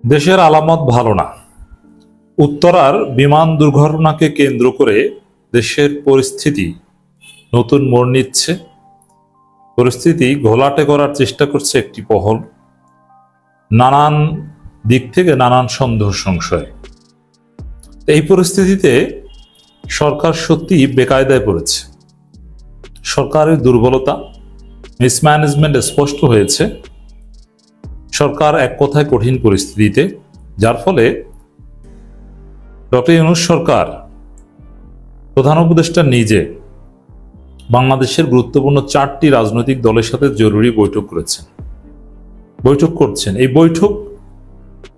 দেশের আলামত ভালো না। উত্তরার বিমান দুর্ঘটনাকে কেন্দ্র করে দেশের পরিস্থিতি নতুন মোড় নিচ্ছে। পরিস্থিতি ঘোলাটে করার চেষ্টা করছে একটি পহল, নানান দিক থেকে নানান সন্দেহ সংশয়। এই পরিস্থিতিতে সরকার সত্যি বেকায়দায় পড়েছে। সরকারের দুর্বলতা, মিসম্যানেজমেন্ট স্পষ্ট হয়েছে। সরকার এক কথায় কঠিন পরিস্থিতিতে, যার ফলে ডক্টর ইউনূস সরকার, প্রধান উপদেষ্টা নিজে বাংলাদেশের গুরুত্বপূর্ণ 4টি রাজনৈতিক দলের সাথে জরুরি বৈঠক করছেন।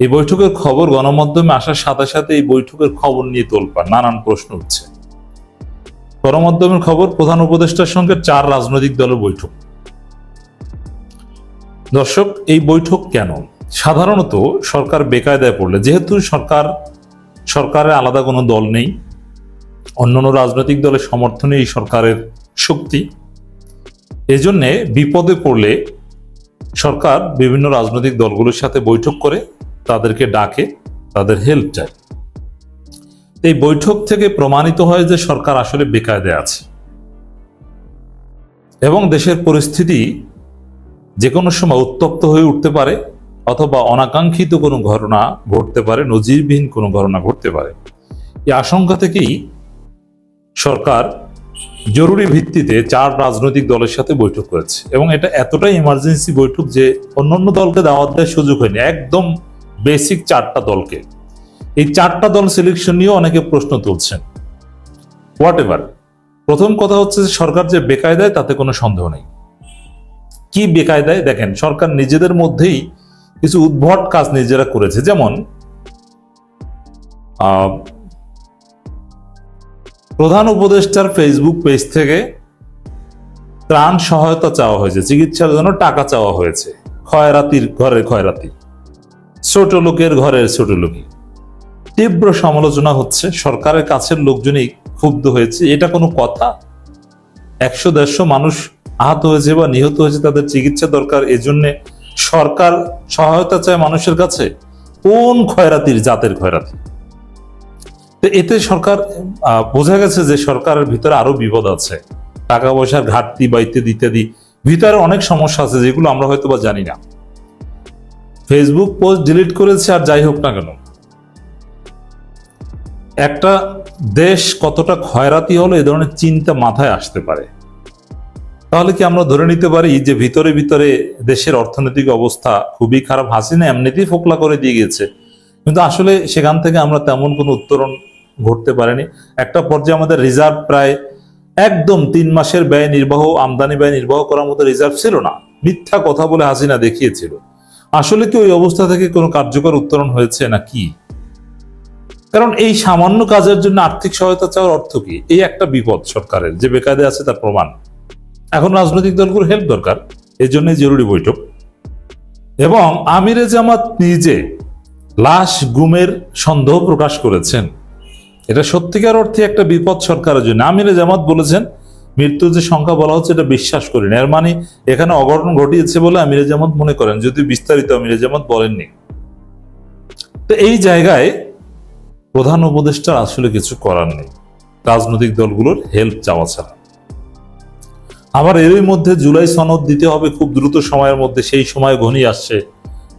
এই বৈঠকের খবর গণমাধ্যমে আসার সাথে সাথে এই বৈঠকের খবর নিয়ে তোলপাড়, নানান প্রশ্ন উঠছে। গণমাধ্যমের খবর, প্রধান উপদেষ্টার সঙ্গে 4 রাজনৈতিক দলের বৈঠক। দর্শক, এই বৈঠক কেন? সাধারণত সরকার বেকায়দায় পড়লে, যেহেতু সরকারের আলাদা কোনো দল নেই, অন্যান্য রাজনৈতিক দলের সমর্থনে এই সরকারের শক্তি, এজন্যে বিপদে পড়লে সরকার বিভিন্ন রাজনৈতিক দলগুলোর সাথে বৈঠক করে, তাদেরকে ডাকে, তাদের হেল্প চায়। এই বৈঠক থেকে প্রমাণিত হয় যে সরকার আসলে বেকায়দায় আছে এবং দেশের পরিস্থিতি যে কোনো সময় উত্তপ্ত হয়ে উঠতে পারে, অথবা অনাকাঙ্ক্ষিত কোনো ঘটনা ঘটতে পারে, নজিরবিহীন কোনো ঘটনা ঘটতে পারে। এই আশঙ্কা থেকেই সরকার জরুরি ভিত্তিতে 4 রাজনৈতিক দলের সাথে বৈঠক করেছে এবং এটা এতটাই ইমার্জেন্সি বৈঠক যে অন্যান্য দলকে দাওয়াত দেওয়ার সুযোগ হয়নি। একদম বেসিক 4টা দলকে, এই 4টা দল সিলেকশন নিয়েও অনেকে প্রশ্ন তুলছেন। হোয়াট এভার, প্রথম কথা হচ্ছে যে সরকার যে বেকায়দায় তাতে কোনো সন্দেহ নেই। কি বেকায়দায়? দেখেন, সরকার নিজেদের মধ্যেই কিছু উদ্ভট কাজ নিজেরা করেছে। যেমন প্রধান উপদেষ্টার ফেসবুক পেজ থেকে ত্রাণ সহায়তা চাওয়া হয়েছে, চিকিৎসার জন্য টাকা চাওয়া হয়েছে, খয়রাতির ঘরের খয়রাতি, ছোট লোকের ঘরের ছোট লোকই। তীব্র সমালোচনা হচ্ছে, সরকারের কাছের লোকজনই ক্ষুব্ধ হয়েছে। এটা কোনো কথা? 100-150 মানুষ আহত হয়েছে বা নিহত হয়েছে, তাদের চিকিৎসা দরকার, এজন্যে সরকার সহায়তা চায় মানুষের কাছে? কোন খয়রাতির জাতের খয়রাতি? এতে সরকার বোঝা গেছে যে সরকারের ভিতরে আরো বিপদ আছে, টাকা পয়সার ঘাটতি বা ইত্যাদি ইত্যাদি, ভিতরে অনেক সমস্যা আছে যেগুলো আমরা হয়তো বা জানি না। ফেসবুক পোস্ট ডিলিট করেছে, আর যাই হোক না কেন, একটা দেশ কতটা খয়রাতি হলো এ ধরনের চিন্তা মাথায় আসতে পারে। তাহলে কি আমরা ধরে নিতে পারি যে ভিতরে ভিতরে দেশের অর্থনৈতিক অবস্থা খুবই খারাপ? হাসিনা এমনিতেই ফোকলা করে দিয়ে গেছে, কিন্তু আসলে সেখান থেকে আমরা তেমন কোনো উত্তরণ ঘটতে পারেনি। একটা পর্যায়ে আমাদের রিজার্ভ প্রায় একদম 3 মাসের ব্যয় নির্বাহ, আমদানি ব্যয় নির্বাহ করার মতো রিজার্ভ ছিল না। মিথ্যা কথা বলে হাসিনা দেখিয়েছিল। আসলে কি ওই অবস্থা থেকে কোনো কার্যকর উত্তরণ হয়েছে না কি? কারণ এই সামান্য কাজের জন্য আর্থিক সহায়তা চাওয়ার অর্থ কি? এই একটা বিপদ সরকারের, যে বেকায়দায় আছে তার প্রমাণ। এখন রাজনৈতিক দলগুলোর হেল্প দরকার, এই জন্য জরুরি বৈঠক। এবং আমিরে জামাত নিজে লাশ গুমের সন্দেহ প্রকাশ করেছেন। এটা সত্যিকার অর্থে একটা বিপদ সরকারের জন্য। আমিরে জামাত বলেছেন, মৃত্যুর যে সংখ্যা বলা হচ্ছে এটা বিশ্বাস করি না। এর মানে এখানে অঘটন ঘটিয়েছে বলে আমিরে জামাত মনে করেন, যদি বিস্তারিত আমিরে জামাত বলেননি। তো এই জায়গায় প্রধান উপদেষ্টার আসলে কিছু করার নেই রাজনৈতিক দলগুলোর হেল্প চাওয়া ছাড়া। আবার এরই মধ্যে জুলাই সনদ দিতে হবে খুব দ্রুত সময়ের মধ্যে, সেই সময় ঘনিয়ে আসছে।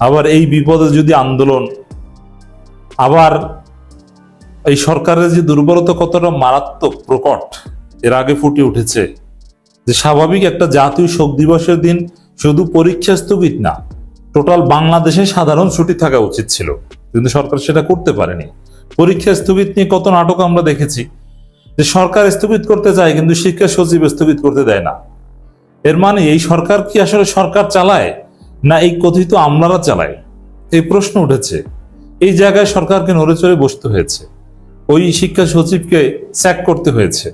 আবার এই বিপদে যদি আন্দোলন, আবার এই সরকারের যে দুর্বলতা কতটা মারাত্মক প্রকট এর আগে ফুটে উঠেছে, যে স্বাভাবিক একটা জাতীয় শোক দিবসের দিন শুধু পরীক্ষা স্থগিত না, টোটাল বাংলাদেশে সাধারণ ছুটি থাকা উচিত ছিল, কিন্তু সরকার সেটা করতে পারেনি। পরীক্ষা স্থগিত নিয়ে কত নাটক আমরা দেখেছি, যে সরকার স্থগিত করতে চায় কিন্তু শিক্ষা সচিব স্থগিত করতে দেয় না। এর মানে এই সরকার কি আসলে সরকার চালায়, না এই কথিত আমলারা চালায়? এই প্রশ্ন উঠেছে। এই জায়গায় সরকারকে নড়ে চড়ে বসতে হয়েছে, ওই শিক্ষা সচিবকে স্যাক করতে হয়েছে।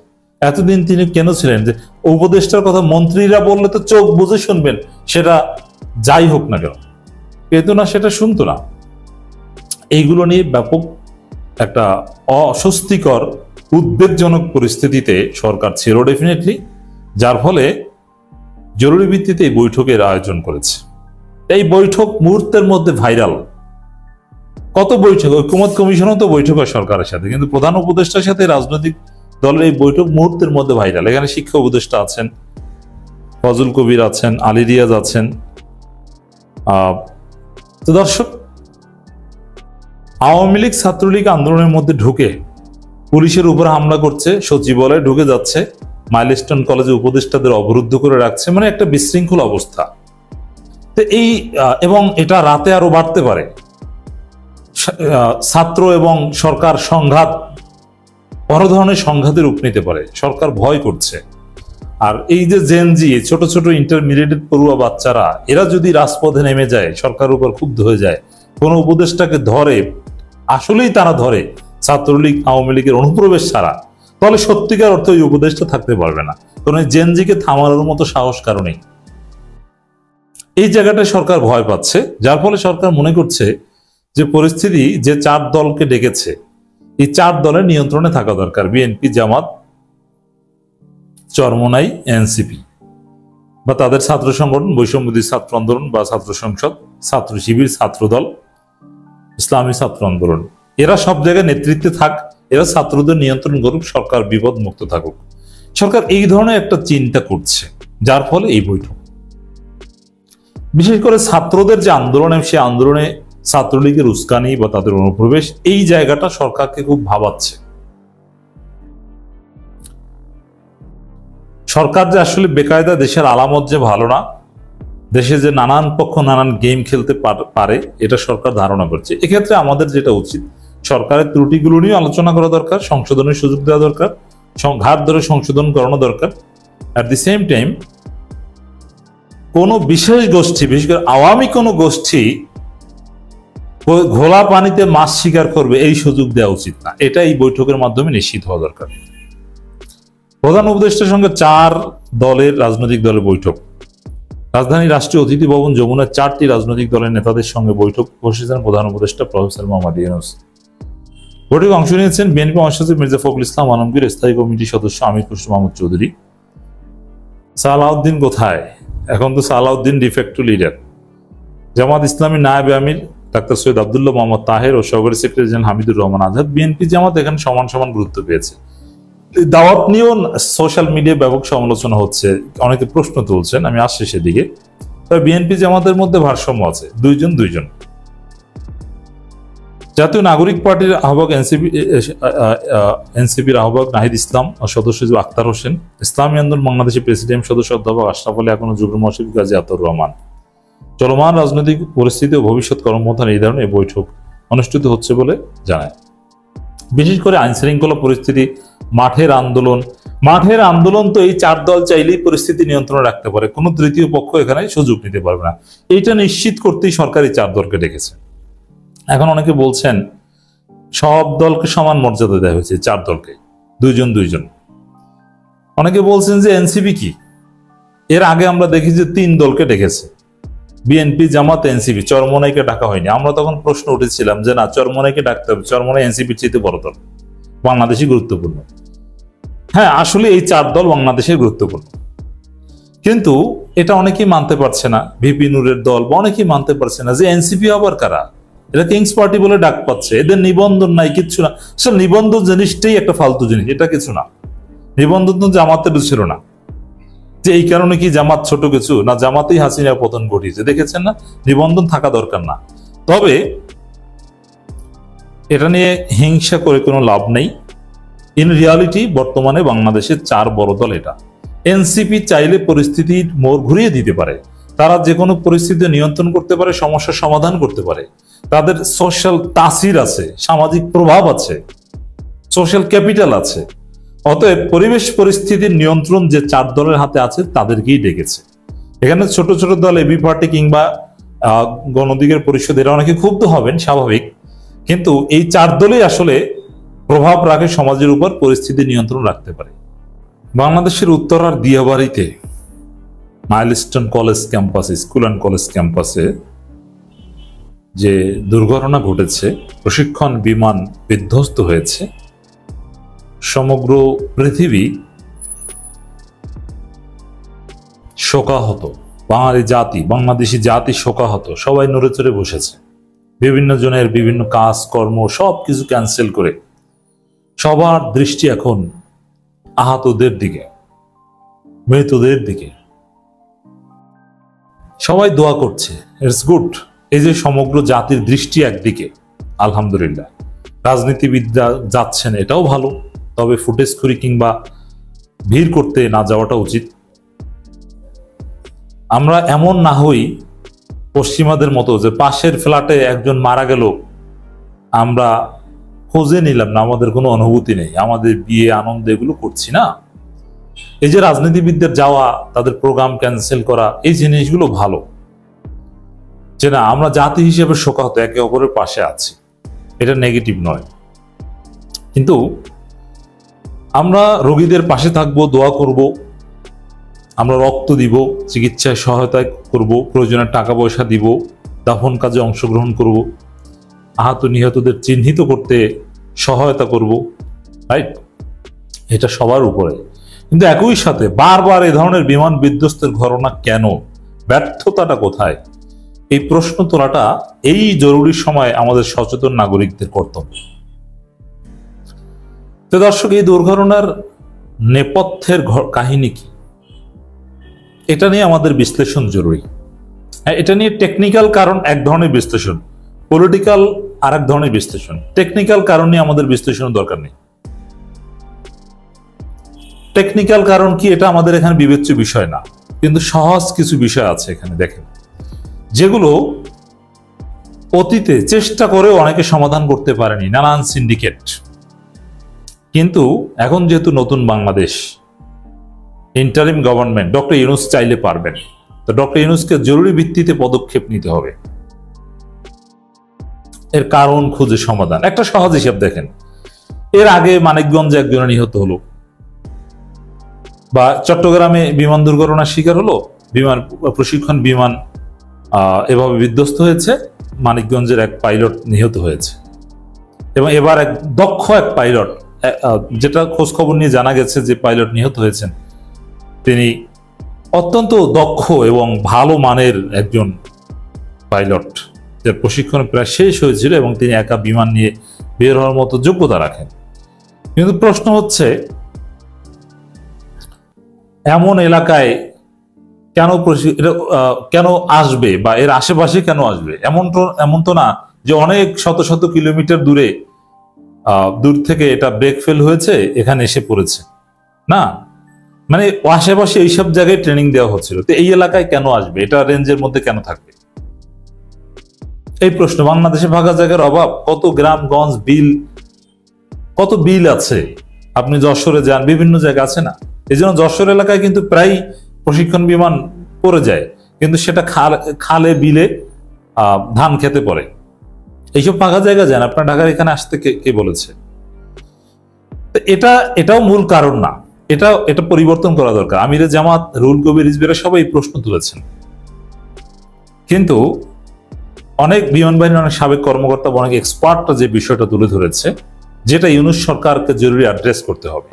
এতদিন তিনি কেন ছিলেন? যে উপদেষ্টার কথা মন্ত্রীরা বললে তো চোখ বুঝে শুনবেন, সেটা যাই হোক না কেন, পেত না, সেটা শুনতো না। এইগুলো নিয়ে ব্যাপক একটা অস্বস্তিকর, উদ্বেগজনক পরিস্থিতিতে সরকার ছিল ডেফিনেটলি, যার ফলে জরুরি ভিত্তিতে এই বৈঠকের আয়োজন করেছে। এই বৈঠক মুহূর্তের মধ্যে ভাইরাল। কত বৈঠক, ঐকমত্য কমিশনও তো বৈঠক হয় সরকারের সাথে, কিন্তু প্রধান উপদেষ্টার সাথে রাজনৈতিক দলের এই বৈঠক মুহূর্তের মধ্যে ভাইরাল। এখানে শিক্ষা উপদেষ্টা আছেন, ফজল কবির আছেন, আলী রিয়াজ আছেন। তো দর্শক, আওয়ামী লীগ ছাত্রলীগ আন্দোলনের মধ্যে ঢুকে পুলিশের উপর হামলা করছে, সচিবালয়ে ঢুকে যাচ্ছে, মাইলস্টোন কলেজে উপদেষ্টাদের অবরুদ্ধ করে রাখছে, মানে একটা বিশৃঙ্খল অবস্থা। তো এই এবং এটা রাতে আরো বাড়তে পারে। ছাত্র এবং সরকার সংঘাত, বড় ধরনের সংঘাতের রূপ নিতে পারে, সরকার ভয় করছে। আর এই যে জেনজি, ছোট ছোট ইন্টারমিডিয়েট পড়ুয়া বাচ্চারা, এরা যদি রাজপথে নেমে যায়, সরকারের উপর ক্ষুব্ধ হয়ে যায়, কোন উপদেষ্টাকে ধরে, আসলেই তারা ধরে ছাত্রলীগ আওয়ামী লীগের অনুপ্রবেশ ছাড়া, তাহলে সত্যিকার অর্থে ওই উপদেষ্টা থাকতে পারবে না। কারণ জেনজিকে থামানোর মতো সাহস কারণেই এই জায়গাটায় সরকার ভয় পাচ্ছে, যার ফলে সরকার মনে করছে যে পরিস্থিতি, যে 4 দলকে ডেকেছে, এই 4 দলের নিয়ন্ত্রণে থাকা দরকার। বিএনপি, জামাত, চরমোনাই, এনসিপি বা তাদের ছাত্র সংগঠন, বৈষম্যবিরোধী ছাত্র আন্দোলন বা ছাত্র সংসদ, ছাত্র শিবির, ছাত্রদল, ইসলামী ছাত্র আন্দোলন, এরা সব জায়গায় নেতৃত্বে থাক, এরা ছাত্রদের নিয়ন্ত্রণ করুক, সরকার বিপদ মুক্ত থাকুক। সরকার এই ধরনের একটা চিন্তা করছে, যার ফলে এই বৈঠক। বিশেষ করে ছাত্রদের যে আন্দোলনে, সে আন্দোলনে ছাত্রলীগের উস্কানি বা তাদের অনুপ্রবেশ, এই জায়গাটা সরকারকে খুব ভাবাচ্ছে। সরকার যে আসলে বেকায়দা, দেশের আলামত যে ভালো না, দেশে যে নানান পক্ষ নানান গেম খেলতে পারে, এটা সরকার ধারণা করছে। এক্ষেত্রে আমাদের যেটা উচিত, সরকারের ত্রুটিগুলো নিয়ে আলোচনা করা দরকার, সংশোধনের সুযোগ দেওয়া দরকার, ঘাট ধরে সংশোধন করানো দরকার। অ্যাট দি সেম টাইম কোনো বিশেষ গোষ্ঠী, বিশেষ করে আওয়ামী কোনো গোষ্ঠী ঘোলা পানিতে মাছ শিকার করবে, এই সুযোগ দেওয়া উচিত না। এটা এই বৈঠকের মাধ্যমে নিশ্চিত হওয়া দরকার। প্রধান উপদেষ্টার সঙ্গে 4 দলের রাজনৈতিক দলের বৈঠক। রাজধানী রাষ্ট্রীয় অতিথি ভবন যমুনার 4টি রাজনৈতিক দলের নেতাদের সঙ্গে বৈঠক বসেছেন প্রধান উপদেষ্টা প্রফেসর মোহাম্মদ ইউনূস। বৈঠকে অংশ নিয়েছেন বিএনপি মহাসচিব মির্জা ফখরুল ইসলাম আলমগীর, স্থায়ী কমিটির সদস্য আমির খসরু মাহমুদ চৌধুরী। সালাউদ্দিন কোথায়? এখন তো সালাউদ্দিন ডিফেক্টো লিডার। জামাত ইসলামী নায়েব আমির ডাক্তার সৈয়দ আব্দুল্লাহ মোহাম্মদ তাহের ও সহকারী secretary general Hamidur Rahman Azad. BNP Jamaat এখানে সমান সমান গুরুত্ব পেয়েছে। দাওয়াত নিয়েও সোশ্যাল মিডিয়ায় ব্যাপক সমালোচনা হচ্ছে, অনেকে প্রশ্ন তুলছেন, আমি আসছি সেদিকে। তবে বিএনপি জামাতের মধ্যে ভারসাম্য আছে, দুইজন। জাতীয় নাগরিক পার্টির আহ্বায়ক এনসিপির আহ্বায়ক নাহিদ ইসলাম ও সদস্য আখতার হোসেন, ইসলামী আন্দোলন বাংলাদেশের প্রেসিডেন্ট সদস্য অধ্যাপক আশরাফ আলী আকন ও যুগ্ম মহাসচিব গাজী আতাউর রহমান। চলমান রাজনৈতিক পরিস্থিতি ও ভবিষ্যৎ কর্মপন্থা নির্ধারণে এই বৈঠক অনুষ্ঠিত হচ্ছে বলে জানায়। বিশেষ করে আইন শৃঙ্খলা পরিস্থিতি, মাঠের আন্দোলন তো এই 4 দল চাইলেই পরিস্থিতি নিয়ন্ত্রণে রাখতে পারে, কোনো তৃতীয় পক্ষ এখানে সুযোগ নিতে পারবে না। এটা নিশ্চিত করতেই সরকার এই 4 দলকে ডেকেছে। এখন অনেকে বলছেন সব দলকে সমান মর্যাদা দেওয়া হয়েছে, 4 দলকে দুইজন। অনেকে বলছেন যে এনসিপি কি? এর আগে আমরা দেখি যে 3 দলকে ডেকেছে, বিএনপি, জামাত, এনসিপি। চরমোনাইকে ডাকা হয়নি। আমরা তখন প্রশ্ন উঠেছিলাম যে না, চরমোনাইকে ডাকতে হবে, চরমোনাই এনসিপির চেয়ে বড় দল, বাংলাদেশই গুরুত্বপূর্ণ। হ্যাঁ, আসলে এই 4 দল বাংলাদেশের গুরুত্বপূর্ণ, কিন্তু এটা অনেকেই মানতে পারছে না। ভিপি নূরের দল বা অনেকেই মানতে পারছে না যে এনসিপি আবার কারা, এরা কিংস পার্টি বলে ডাক পাচ্ছে, এদের নিবন্ধন নাই, কিচ্ছু না। আসলে নিবন্ধন জিনিসটাই একটা ফালতু জিনিস, এটা কিছু না। নিবন্ধন তো জামাতের ছিল না, যে এই কারণে কি জামাত ছোট কিছু না? জামাতেই হাসিনা পতন ঘটিয়েছে, দেখেছেন না? নিবন্ধন থাকা দরকার না। তবে এটা নিয়ে হিংসা করে কোনো লাভ নেই। ইন রিয়ালিটি বর্তমানে বাংলাদেশের 4 বড় দল এটা। এনসিপি চাইলে পরিস্থিতির মোড় ঘুরিয়ে দিতে পারে, তারা যে কোনো পরিস্থিতি নিয়ন্ত্রণ করতে পারে, সমস্যার সমাধান করতে পারে। তাদের সোশ্যাল তাসির আছে, সামাজিক প্রভাব আছে, সোশ্যাল ক্যাপিটাল আছে। অতএব পরিবেশ পরিস্থিতির নিয়ন্ত্রণ যে 4 দলের হাতে আছে, তাদেরকেই ডেকেছে। এখানে ছোট ছোট দল, এবি পার্টি কিংবা গণঅধিকার পরিষদ, এরা অনেকে ক্ষুব্ধ হবেন, স্বাভাবিক। কিন্তু এই 4 দলই আসলে প্রভাব রাখে সমাজের উপর, পরিস্থিতি নিয়ন্ত্রণ রাখতে পারে। বাংলাদেশের উত্তরার দিয়াবাড়িতে মাইলস্টোন কলেজ ক্যাম্পাসে, স্কুল অ্যান্ড কলেজ ক্যাম্পাসে যে দুর্ঘটনা ঘটেছে, প্রশিক্ষণ বিমান বিধ্বস্ত হয়েছে, সমগ্র পৃথিবী শোকাহত, বাঙালি জাতি, বাংলাদেশি জাতি শোকাহত, সবাই নড়ে চড়ে বসেছে। বিভিন্ন জনের বিভিন্ন কাজ কর্ম সবকিছু ক্যান্সেল করে সবার দৃষ্টি এখন আহতদের দিকে, মৃতদের দিকে। সবাই দোয়া করছে, ইটস গুড। এই যে সমগ্র জাতির দৃষ্টি একদিকে, আলহামদুলিল্লাহ। রাজনীতিবিদরা যাচ্ছেন, এটাও ভালো, তবে ফুটেজখুরি কিংবা ভিড় করতে না যাওয়াটা উচিত। আমরা এমন না হই পশ্চিমাদের মতো যে পাশের ফ্ল্যাটে একজন মারা গেল, আমরা খোঁজে নিলাম না, আমাদের কোনো অনুভূতি নেই, আমাদের বিয়ে আনন্দ এগুলো করছি না। এই যে রাজনীতিবিদদের যাওয়া, তাদের প্রোগ্রাম ক্যান্সেল করা, এই জিনিসগুলো ভালো, যে না আমরা জাতি হিসেবে শোকাহত, একে অপরের পাশে আছি, এটা নেগেটিভ নয়। কিন্তু আমরা রোগীদের পাশে থাকবো, দোয়া করব, আমরা রক্ত দিব, চিকিৎসায় সহায়তা করব, প্রয়োজনে টাকা পয়সা দিব, দাফন কাজে অংশগ্রহণ করব, আহত নিহতদের চিহ্নিত করতে সহায়তা করব, রাইট? এটা সবার উপরে। কিন্তু একই সাথে বারবার এই ধরনের বিমান বিধ্বস্তের ঘটনা কেন, ব্যর্থতাটা কোথায়, এই প্রশ্ন তোলাটা এই জরুরি সময় আমাদের সচেতন নাগরিকদের কর্তব্য। তো দর্শক, এই দুর্ঘটনার নেপথ্যের কাহিনী কি, এটা নিয়ে আমাদের বিশ্লেষণ জরুরি। এটা নিয়ে টেকনিক্যাল কারণ এক ধরনের বিশ্লেষণ, পলিটিক্যাল আর এক ধরনের বিশ্লেষণ। টেকনিক্যাল কারণ নিয়ে আমাদের বিশ্লেষণের দরকার নেই। টেকনিক্যাল কারণ কি এটা আমাদের এখানে বিবেচ্য বিষয় না, কিন্তু সহজ কিছু বিষয় আছে এখানে, দেখেন, যেগুলো অতীতে চেষ্টা করেও অনেকে সমাধান করতে পারেনি, নানান সিন্ডিকেট। কিন্তু এখন যেহেতু নতুন Bangladesh, interim government, doctor Yunus চাইলে পারবেন, তো ডক্টর ইউনূসকে জরুরি ভিত্তিতে পদক্ষেপ নিতে হবে, এর কারণ খুঁজে সমাধান। একটা সহজ হিসাব দেখেন, এর আগে মানিকগঞ্জে একজনের নিহত হলো, বা চট্টগ্রামে বিমান দুর্ঘটনার শিকার হলো, বিমান প্রশিক্ষণ বিমান এভাবে বিধ্বস্ত হয়েছে, মানিকগঞ্জের এক পাইলট নিহত হয়েছে। এবং এবার এক দক্ষ এক পাইলট, যেটা খোঁজ খবর নিয়ে জানা গেছে যে পাইলট নিহত হয়েছেন, তিনি অত্যন্ত দক্ষ এবং ভালো মানের একজন পাইলট, যার প্রশিক্ষণ প্রায় শেষ হয়েছিল এবং তিনি একা বিমান নিয়ে বের হওয়ার মতো যোগ্যতা রাখেন। কিন্তু প্রশ্ন হচ্ছে, এমন এলাকায় কেন আসবে, বা এর আশেপাশে কেন আসবে? এমন তো না যে অনেক শত শত কিলোমিটার দূর থেকে এটা ব্রেক ফেল হয়েছে, এখানে এসে পড়েছে, না, মানে আশেপাশে এইসব জায়গায় ট্রেনিং দেওয়া হচ্ছিল। তো এই এলাকায় কেন আসবে, এটা রেঞ্জের মধ্যে কেন থাকবে? এই প্রশ্ন। বাংলাদেশে ফাঁকা জায়গার অভাব, কত গ্রামগঞ্জ বিল, কত বিল আছে। আপনি যশোরে যান, বিভিন্ন জায়গা আছে না? এই জন্য যশোর এলাকায় কিন্তু প্রায় প্রশিক্ষণ বিমান পড়ে যায়, কিন্তু সেটা খালে বিলে ধান খেতে পড়ে। এইসব ফাঁকা জায়গা যান, আপনার ঢাকার এখানে আসতে কে বলেছে? এটাও মূল কারণ না, এটা পরিবর্তন করা দরকার। আমিরে জামাত, রুহুল কবির রিজভীরা সবাই প্রশ্ন তুলেছেন, কিন্তু অনেক বিমান বাহিনীর অনেক সাবেক কর্মকর্তা, অনেক এক্সপার্টরা যে বিষয়টা তুলে ধরেছে, যেটা ইউনূস সরকারকে জরুরি অ্যাড্রেস করতে হবে,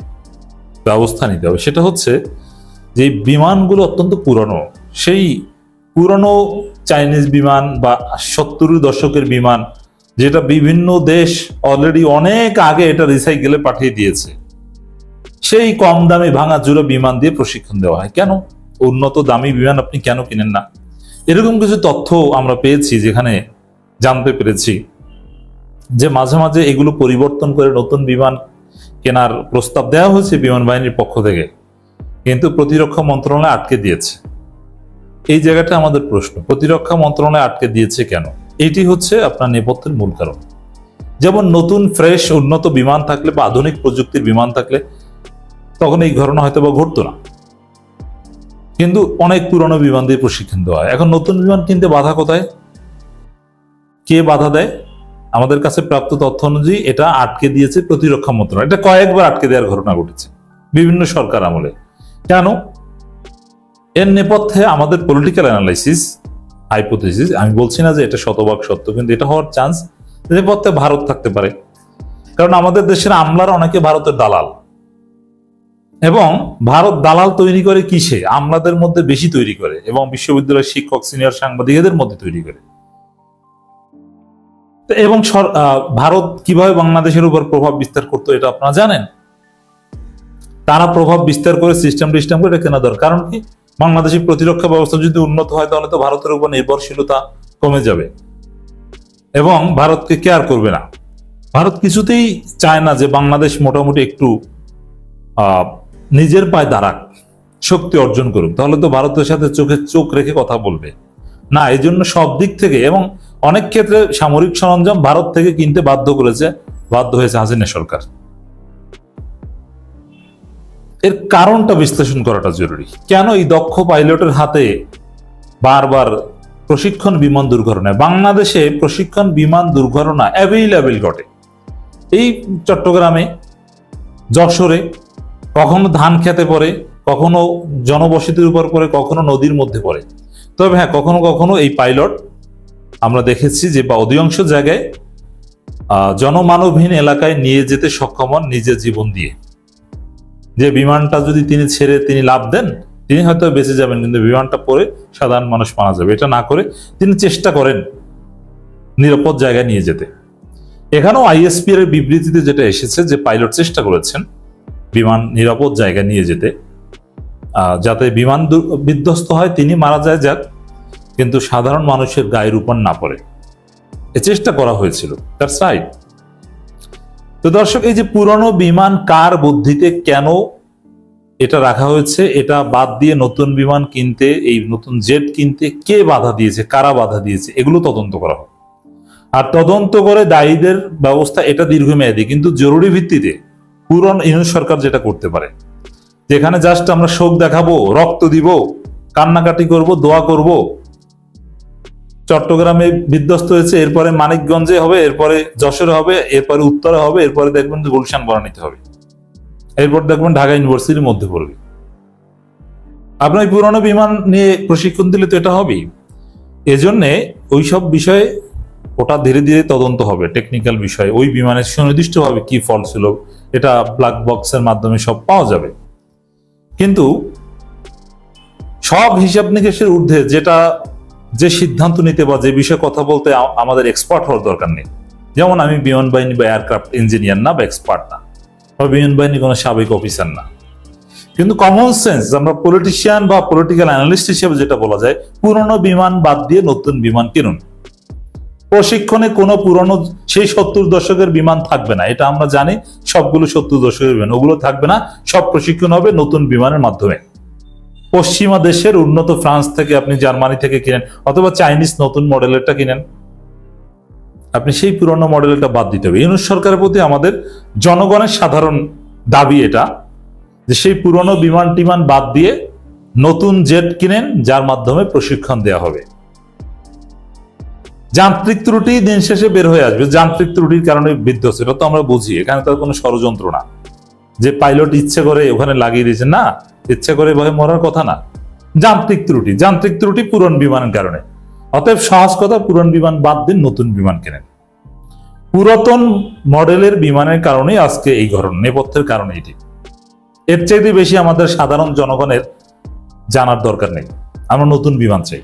ব্যবস্থা নিতে হবে, সেটা হচ্ছে যে বিমানগুলো অত্যন্ত পুরনো, সেই পুরনো চাইনিজ বিমান বা 70 দশকের বিমান, যেটা বিভিন্ন দেশ অলরেডি অনেক আগে এটা রিসাইকেলে পাঠিয়ে দিয়েছে, সেই কম দামে ভাঙা জুড়ে বিমান দিয়ে প্রশিক্ষণ দেওয়া হয়। কেন উন্নত দামি বিমান আপনি কেন কিনেন না? এরকম কিছু তথ্য আমরা পেয়েছি, যেখানে জানতে পেরেছি যে মাঝে মাঝে এগুলো পরিবর্তন করে নতুন বিমান কেনার প্রস্তাব দেওয়া হয়েছে বিমান বাহিনীর পক্ষ থেকে, কিন্তু প্রতিরক্ষা মন্ত্রণালয় আটকে দিয়েছে। এই জায়গাটা আমাদের প্রশ্ন, প্রতিরক্ষা মন্ত্রণালয় আটকে দিয়েছে কেন? এটি হচ্ছে আপনার নেপথ্যের মূল কারণ। যেমন নতুন ফ্রেশ উন্নত বিমান থাকলে বা আধুনিক প্রযুক্তির বিমান থাকলে তখন এই ঘটনা হয়তো বা ঘটতো না, কিন্তু অনেক পুরনো বিমান দিয়ে প্রশিক্ষণ দেওয়া হয়। এখন নতুন বিমান কিনতে বাধা কোথায়? কে বাধা দেয়? আমাদের কাছে প্রাপ্ত তথ্য অনুযায়ী এটা আটকে দিয়েছে প্রতিরক্ষা মন্ত্রণালয়। এটা কয়েকবার আটকে দেওয়ার ঘটনা ঘটেছে বিভিন্ন সরকার আমলে। কেন? এর নেপথ্যে আমাদের পলিটিক্যাল অ্যানালাইসিস, হাইপোথেসিস, আমি বলছি না যে এটা শতভাগ সত্য, কিন্তু এটা হওয়ার চান্স নেপথ্যে ভারত থাকতে পারে। কারণ আমাদের দেশের আমলারা অনেকে ভারতের দালাল, এবং ভারত দালাল তৈরি করে কিসে? আমলাদের মধ্যে বেশি তৈরি করে, এবং বিশ্ববিদ্যালয়ের শিক্ষক, সিনিয়র সাংবাদিকদের মধ্যে তৈরি করে। এবং ভারত কিভাবে বাংলাদেশের উপর প্রভাব বিস্তার করতো এটা আপনারা জানেন। তারা প্রভাব বিস্তার করে সিস্টেম করে এটা কেনা দরকার। কারণ কি, বাংলাদেশের প্রতিরক্ষা ব্যবস্থা যদি উন্নত হয় তাহলে তো ভারতের উপর নির্ভরশীলতা কমে যাবে এবং ভারতকে কেয়ার করবে না। ভারত কিছুতেই চায় না যে বাংলাদেশ মোটামুটি একটু নিজের পায়ে দাঁড়াক, শক্তি অর্জন করুক, তাহলে তো ভারতের সাথে চোখে চোখ রেখে কথা বলবে না। এই জন্য সব দিক থেকে এবং অনেক ক্ষেত্রে সামরিক সরঞ্জাম ভারত থেকে কিনতে বাধ্য হয়েছে হাসিনা সরকার। এর কারণটা বিশ্লেষণ করাটা জরুরি। কেন এই দক্ষ পাইলটের হাতে বারবার প্রশিক্ষণ বিমান দুর্ঘটনা, বাংলাদেশে প্রশিক্ষণ বিমান দুর্ঘটনা অ্যাভেইলেবল ঘটে। এই চট্টগ্রামে, যশোরে, কখনো ধান খেতে পড়ে, কখনো জনবসতির উপর পড়ে, কখনো নদীর মধ্যে পড়ে। তবে হ্যাঁ, কখনো কখনো এই পাইলট আমরা দেখেছি যে বা অধিকাংশ জায়গায় জনমানবহীন এলাকায় নিয়ে যেতে সক্ষম হন নিজের জীবন দিয়ে। যে বিমানটা যদি তিনি ছেড়ে তিনি লাফ দেন, তিনি হয়তো বেঁচে যাবেন, কিন্তু বিমানটা পড়ে সাধারণ মানুষ মারা যাবে। এটা না করে তিনি চেষ্টা করেন নিরাপদ জায়গায় নিয়ে যেতে। এখানেও আইএসপি এর বিবৃতিতে যেটা এসেছে যে পাইলট চেষ্টা করেছেন বিমান নিরাপদ জায়গায় নিয়ে যেতে, যাতে বিমান বিধ্বস্ত হয়, তিনি মারা যায় যাক, কিন্তু সাধারণ মানুষের গায়ের উপর না পড়ে। এ চেষ্টা করা হয়েছিল। That's right. তো দর্শক, এই যে পুরনো বিমান কার বুদ্ধিতে কেন এটা রাখা হয়েছে, এটা বাদ দিয়ে নতুন বিমান কিনতে, এই নতুন জেট কিনতে কে বাধা দিয়েছে, কারা বাধা দিয়েছে, এগুলো তদন্ত করা হবে। আর তদন্ত করে দায়ীদের ব্যবস্থা, এটা দীর্ঘমেয়াদী কিন্তু জরুরি ভিত্তিতে পুরনো ইউনিট সরকার যেটা করতে পারে, যেখানে জাস্ট আমরা শোক দেখাবো, রক্ত দিব, কান্নাকাটি করব, দোয়া করব। চট্টগ্রামে বিধ্বস্ত হয়েছে, এরপরে মানিকগঞ্জে হবে, এরপরে যশোরে হবে, এরপরে উত্তরে হবে, এরপরে দেখবেন গুলশান বনানীতে হবে, এরপর দেখবেন ঢাকা ইউনিভার্সিটির মধ্যে পড়বে। আপনার পুরনো বিমান নিয়ে প্রশিক্ষণ দিলে তো এটা হবেই। এজন্যে ওইসব বিষয়ে ওটা ধীরে ধীরে তদন্ত হবে, টেকনিক্যাল বিষয়, ওই বিমানের সুনির্দিষ্টভাবে কি ফল্ট ছিল, এটা ব্ল্যাক বক্সের মাধ্যমে সব পাওয়া যাবে। কিন্তু সব হিসাব নিকেশের ঊর্ধ্বে যে সিদ্ধান্ত নিতে বা যে বিষয়ে কথা বলতে আমাদের এক্সপার্ট হওয়ার দরকার নেই। যেমন আমি বিমান বাহিনী বা এয়ারক্রাফট ইঞ্জিনিয়ার না বা এক্সপার্ট না, বা বিমান বাহিনী কোনো সাবেক অফিসার না, কিন্তু কমন সেন্স, আমরা পলিটিশিয়ান বা পলিটিক্যাল অ্যানালিস্ট হিসেবে যেটা বলা যায়, পুরনো বিমান বাদ দিয়ে নতুন বিমান কিনুন। প্রশিক্ষণে কোনো পুরনো সেই 70 দশকের বিমান থাকবে না, এটা আমরা জানি। সবগুলো 70 দশকের বিমান ওগুলো থাকবে না, সব প্রশিক্ষণ হবে নতুন বিমানের মাধ্যমে। পশ্চিমা দেশের উন্নত, ফ্রান্স থেকে আপনি, জার্মানি থেকে কিনেন, অথবা চাইনিজ নতুন মডেলেরটা কিনেন, আপনি সেই পুরনো মডেলটা বাদ দিতে হবে। ইউনিট সরকারের প্রতি আমাদের জনগণের সাধারণ দাবি এটা, যে সেই পুরনো বিমান টিমান বাদ দিয়ে নতুন জেট কিনেন, যার মাধ্যমে প্রশিক্ষণ দেওয়া হবে। যান্ত্রিক ত্রুটি দিন শেষে বের হয়ে আসবে, যান্ত্রিক ত্রুটির কারণে বিধ্বস্ত, এটা তো আমরা বুঝি। এখানে তো কোনো ষড়যন্ত্র না যে পাইলট ইচ্ছে করে ওখানে লাগিয়ে দিয়েছে, না, ইচ্ছে করে ভয়ে মরার কথা না। যান্ত্রিক ত্রুটি পুরনো বিমানের কারণে। অতএব সহজ কথা, পুরনো বিমান বাদ দিন, নতুন বিমান কেনেন। পুরাতন মডেলের বিমানের কারণেই আজকে এই ঘটনা, নেপথ্যের কারণে এটি। এর চাইতে বেশি আমাদের সাধারণ জনগণের জানার দরকার নেই। আমরা নতুন বিমান চাই।